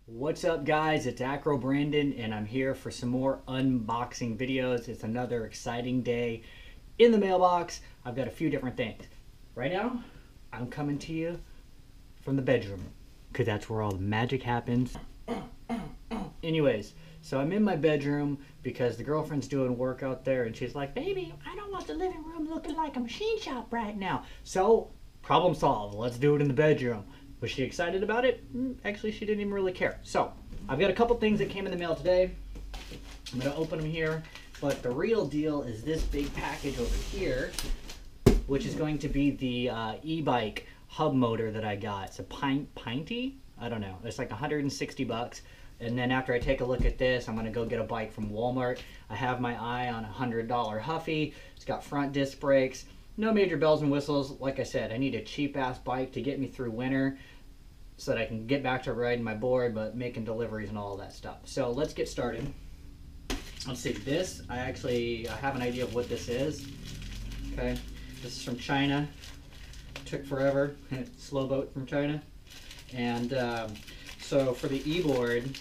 What's up guys, it's Accro Brandon and I'm here for some more unboxing videos. It's another exciting day in the mailbox. I've got a few different things. Right now, I'm coming to you from the bedroom because that's where all the magic happens. Anyways, so I'm in my bedroom because the girlfriend's doing work out there and she's like, baby, I don't want the living room looking like a machine shop right now. So, problem solved. Let's do it in the bedroom. Was she excited about it? Actually, she didn't even really care. So, I've got a couple things that came in the mail today. I'm going to open them here. But the real deal is this big package over here, which is going to be the eBike hub motor that I got. It's a pinty? I don't know. It's like 160 bucks. And then after I take a look at this, I'm going to go get a bike from Walmart. I have my eye on a $100 Huffy. It's got front disc brakes. No major bells and whistles. Like I said, I need a cheap-ass bike to get me through winter so that I can get back to riding my board, but making deliveries and all that stuff. So let's get started. Let's see, this, I have an idea of what this is. Okay, this is from China. Took forever. Slow boat from China. And so for the e-board,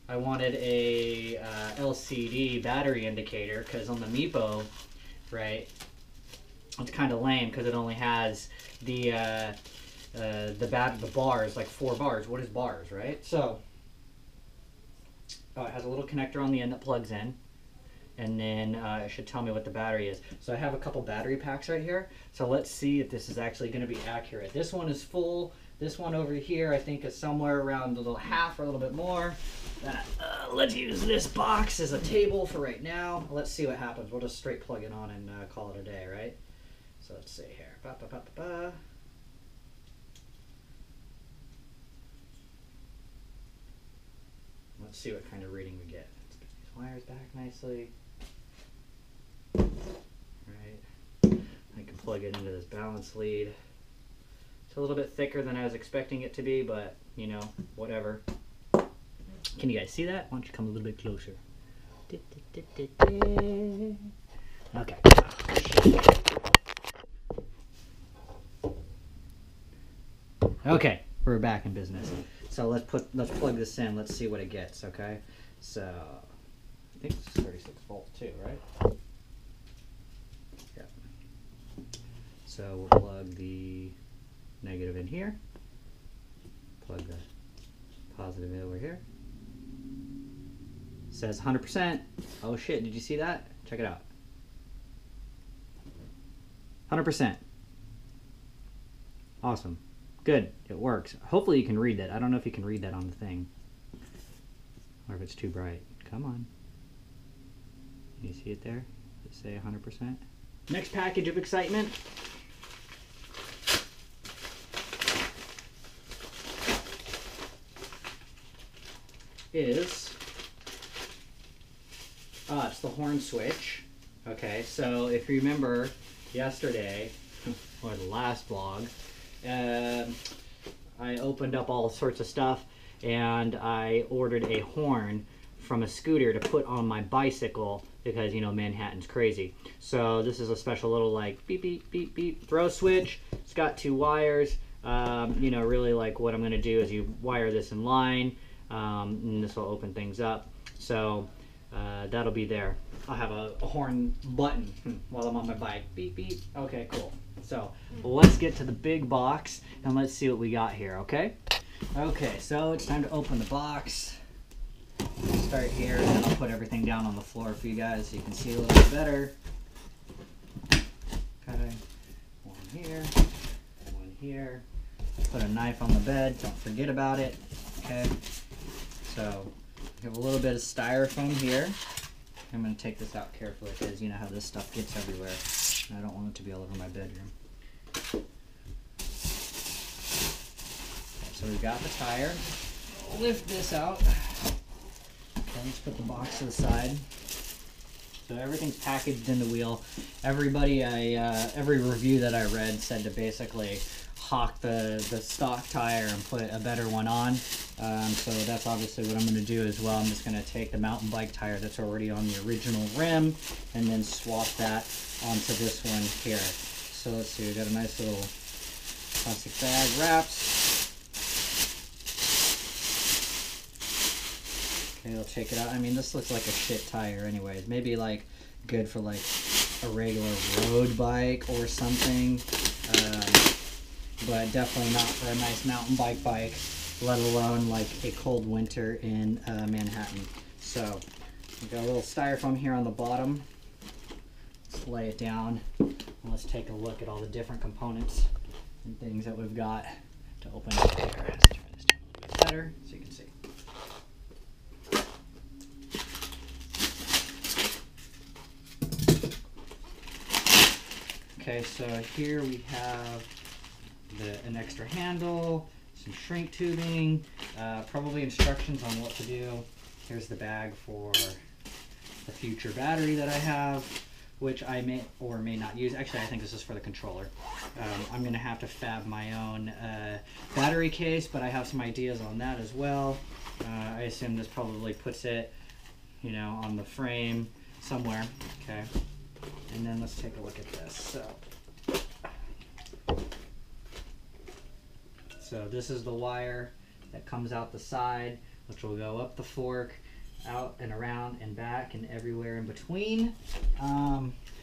I wanted a LCD battery indicator because on the Meepo, right, it's kind of lame because it only has the bars, like 4 bars. What is bars, right? So it has a little connector on the end that plugs in, and then it should tell me what the battery is. So I have a couple battery packs right here. So let's see if this is actually going to be accurate. This one is full. This one over here I think is somewhere around a little half or a little bit more. Let's use this box as a table for right now. Let's see what happens. We'll just straight plug it on and call it a day, right? So let's see here. Let's see what kind of reading we get. Let's get these wires back nicely. Right. I can plug it into this balance lead. It's a little bit thicker than I was expecting it to be, but you know, whatever. Can you guys see that? Why don't you come a little bit closer? Okay. Okay, we're back in business. So let's plug this in. Let's see what it gets. Okay. So I think this is 36 volts too, right? Yeah. So we'll plug the negative in here. Plug the positive in over here. It says 100%. Oh shit! Did you see that? Check it out. 100%. Awesome. Good, it works. Hopefully you can read that. I don't know if you can read that on the thing. Or if it's too bright. Come on. Can you see it there? Does it say 100%? Next package of excitement. Is, it's the horn switch. Okay, so if you remember yesterday, or the last vlog, I opened up all sorts of stuff and I ordered a horn from a scooter to put on my bicycle because, you know, Manhattan's crazy. So this is a special little like beep beep beep beep throw switch. It's got 2 wires. You know, really like what I'm going to do is you wire this in line, and this will open things up. So that'll be there. I'll have a horn button while I'm on my bike. Beep beep. Okay, cool. So let's get to the big box and let's see what we got here, okay? Okay, so it's time to open the box. Start here and then I'll put everything down on the floor for you guys so you can see a little bit better. Okay, one here. Put a knife on the bed, don't forget about it. Okay, so we have a little bit of styrofoam here. I'm going to take this out carefully because you know how this stuff gets everywhere. And I don't want it to be all over my bedroom. Okay, so we've got the tire. We'll lift this out. Okay, let's put the box to the side. So everything's packaged in the wheel. Everybody, every review that I read said to basically hawk the stock tire and put a better one on. So that's obviously what I'm going to do as well. I'm just going to take the mountain bike tire that's already on the original rim and then swap that onto this one here. So let's see, we got a nice little plastic bag wrapped. Maybe I'll take it out. I mean, this looks like a shit tire anyways. Maybe like good for like a regular road bike or something. But definitely not for a nice mountain bike, let alone like a cold winter in Manhattan. So we've got a little styrofoam here on the bottom. Let's lay it down. And let's take a look at all the different components and things that we've got to open up here. Let's turn this down a little bit better so you can see. Okay, so here we have an extra handle, some shrink tubing, probably instructions on what to do. Here's the bag for the future battery that I have, which I may or may not use. Actually, I think this is for the controller. I'm going to have to fab my own battery case, but I have some ideas on that as well. I assume this probably puts it, you know, on the frame somewhere. Okay. And then let's take a look at this. So this is the wire that comes out the side, which will go up the fork, out and around and back and everywhere in between.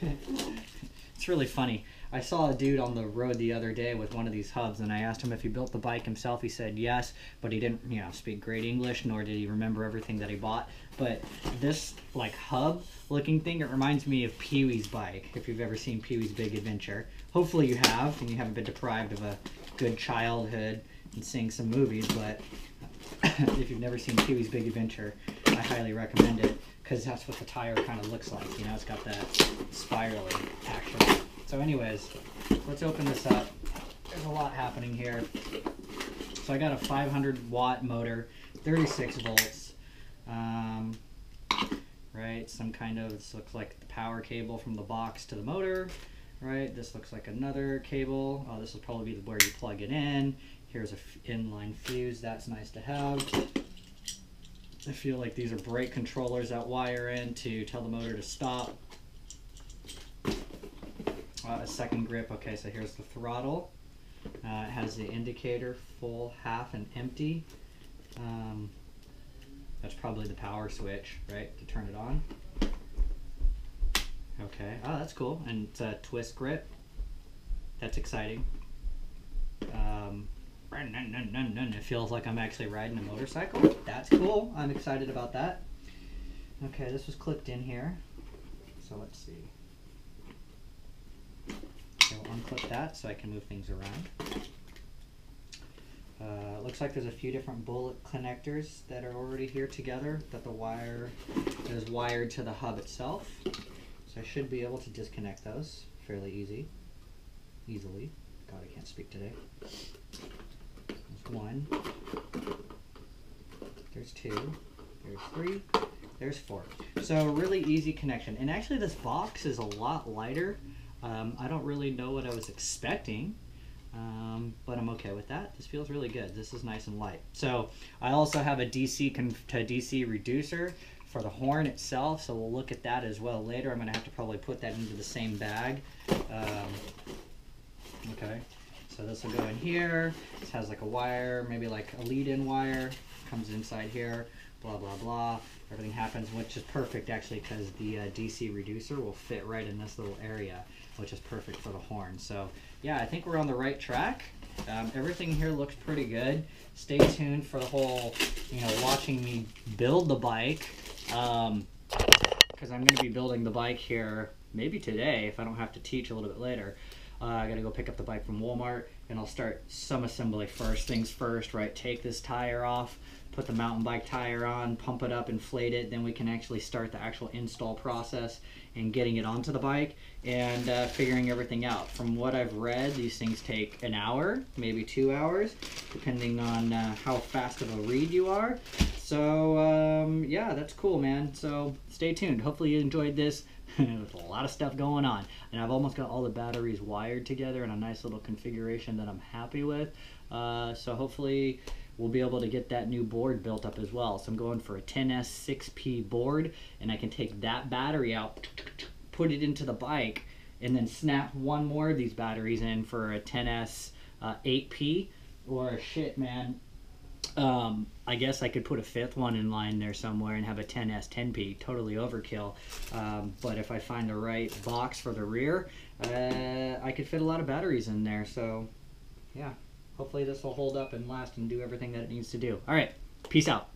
It's really funny. I saw a dude on the road the other day with one of these hubs, and I asked him if he built the bike himself. He said yes, but he didn't, you know, speak great English, nor did he remember everything that he bought. But this like hub looking thing, it reminds me of Pee-wee's bike, if you've ever seen Pee-wee's Big Adventure. Hopefully you have, and you haven't been deprived of a good childhood and seeing some movies, but if you've never seen Pee-wee's Big Adventure, I highly recommend it, because that's what the tire kind of looks like. You know, it's got that spiraling action. So anyways, let's open this up. There's a lot happening here. So I got a 500 watt motor, 36 volts, right? Some kind of, this looks like the power cable from the box to the motor, right? This looks like another cable. Oh, this will probably be where you plug it in. Here's a inline fuse. That's nice to have. I feel like these are brake controllers that wire in to tell the motor to stop. A second grip. Okay, so here's the throttle. It has the indicator, full, half, and empty. That's probably the power switch, right, to turn it on. Okay, oh, that's cool. And it's a twist grip. That's exciting. It feels like I'm actually riding a motorcycle. That's cool. I'm excited about that. Okay, this was clipped in here. So let's see. Okay, we'll unclip that so I can move things around. Looks like there's a few different bullet connectors that are already here together, that the wire is wired to the hub itself. So I should be able to disconnect those fairly easily. God, I can't speak today. There's one. There's two. There's three. There's four. So really easy connection. And actually this box is a lot lighter. I don't really know what I was expecting, but I'm okay with that. This feels really good. This is nice and light. So I also have a DC to DC reducer for the horn itself, so we'll look at that as well later. I'm going to have to probably put that into the same bag. Okay, so this will go in here. This has like a wire, maybe like a lead-in wire, comes inside here, blah, blah, blah. Everything happens, which is perfect actually, because the DC reducer will fit right in this little area, which is perfect for the horn. So yeah, I think we're on the right track. Everything here looks pretty good. Stay tuned for the whole, you know, watching me build the bike, because I'm going to be building the bike here maybe today if I don't have to teach a little bit later. I gotta go pick up the bike from Walmart, and I'll start some assembly first things first, right? Take this tire off, put the mountain bike tire on, pump it up, inflate it, then we can actually start the actual install process and getting it onto the bike and figuring everything out. From what I've read, these things take an hour, maybe 2 hours, depending on how fast of a read you are. So yeah, that's cool, man. So stay tuned. Hopefully you enjoyed this. There's a lot of stuff going on, and I've almost got all the batteries wired together in a nice little configuration that I'm happy with. So hopefully we'll be able to get that new board built up as well. So I'm going for a 10S 6P board, and I can take that battery out, put it into the bike, and then snap one more of these batteries in for a 10S 8P. Or shit, man, I guess I could put a fifth one in line there somewhere and have a 10S 10P, totally overkill. But if I find the right box for the rear, I could fit a lot of batteries in there. So yeah, hopefully this will hold up and last and do everything that it needs to do. All right, peace out.